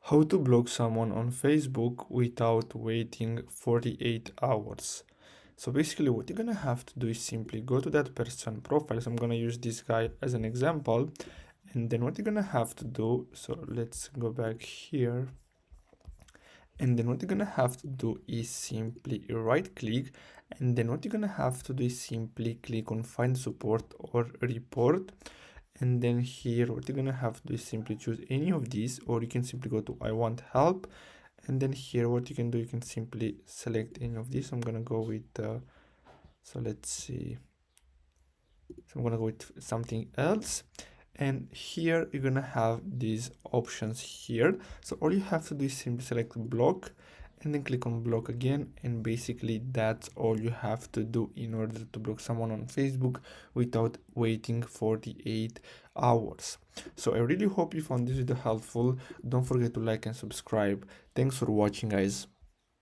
How to block someone on Facebook without waiting 48 hours. So basically what you're gonna have to do is simply go to that person profile. So I'm gonna use this guy as an example. And then what you're gonna have to do, so let's go back here. And then what you're gonna have to do is simply right click. And then what you're gonna have to do is simply click on find support or report. And then here what you're gonna have to do is simply choose any of these, or you can simply go to I want help. And then here what you can do, you can simply select any of these. I'm gonna go with so let's see, so I'm gonna go with something else. And here you're gonna have these options here. So all you have to do is simply select block and then click on block again, and basically that's all you have to do in order to block someone on Facebook without waiting 48 hours. So I really hope you found this video helpful. Don't forget to like and subscribe. Thanks for watching, guys.